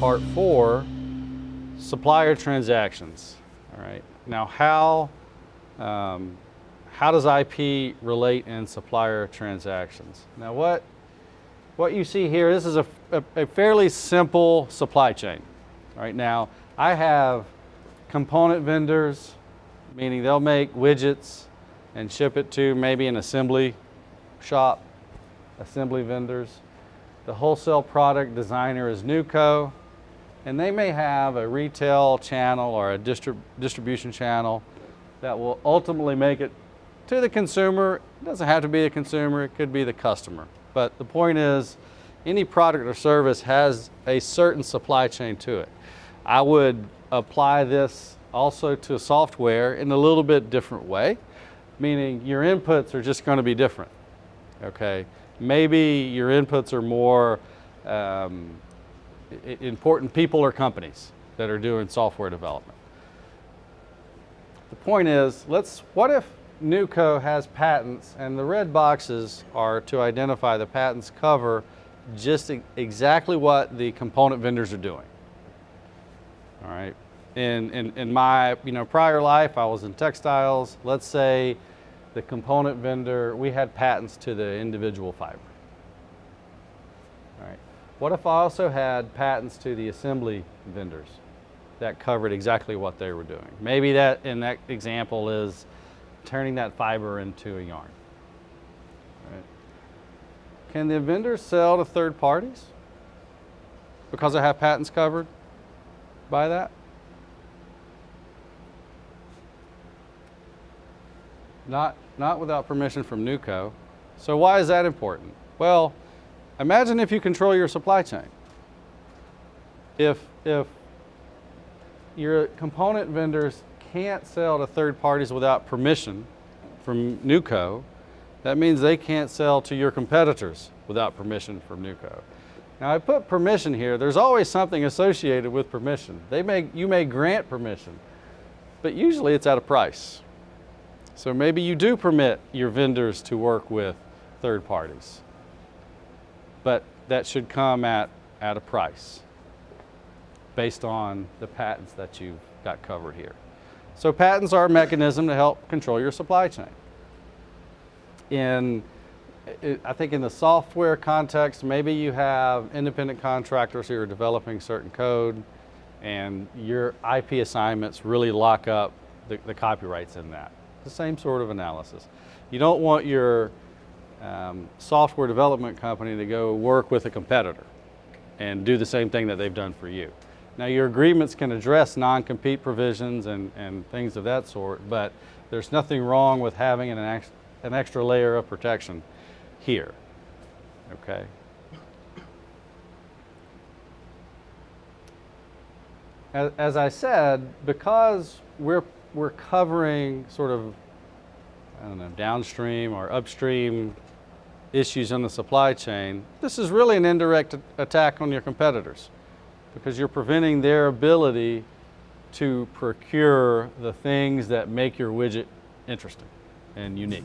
part 4, supplier transactions. All right. Now, how does IP relate in supplier transactions? Now, what you see here, this is a fairly simple supply chain. Right now, I have component vendors, meaning they'll make widgets and ship it to maybe an assembly shop, assembly vendors. The wholesale product designer is NewCo, and they may have a retail channel or a distribution channel that will ultimately make it to the consumer. It doesn't have to be the consumer, it could be the customer. But the point is, any product or service has a certain supply chain to it. I would apply this also to software in a little bit different way, meaning your inputs are just going to be different. Okay, maybe your inputs are more important people or companies that are doing software development. The point is, what if NewCo has patents and the red boxes are to identify the patents cover just exactly what the component vendors are doing. All right. In my prior life, I was in textiles. Let's say the component vendor, we had patents to the individual fiber. All right. What if I also had patents to the assembly vendors that covered exactly what they were doing? Maybe that in that example is turning that fiber into a yarn. All right. Can the vendors sell to third parties because I have patents covered by that? Not without permission from NewCo. So why is that important? Well, imagine if you control your supply chain. If your component vendors can't sell to third parties without permission from NewCo, that means they can't sell to your competitors without permission from NewCo. Now I put permission here. There's always something associated with permission. You may grant permission, but usually it's at a price. So maybe you do permit your vendors to work with third parties, but that should come at a price based on the patents that you've got covered here. So patents are a mechanism to help control your supply chain. I think in the software context, maybe you have independent contractors who are developing certain code and your IP assignments really lock up the copyrights in that. The same sort of analysis. You don't want your software development company to go work with a competitor and do the same thing that they've done for you. Now your agreements can address non-compete provisions and things of that sort, but there's nothing wrong with having an extra layer of protection here, okay? As I said, because we're covering sort of, I don't know, downstream or upstream issues in the supply chain, this is really an indirect attack on your competitors because you're preventing their ability to procure the things that make your widget interesting and unique.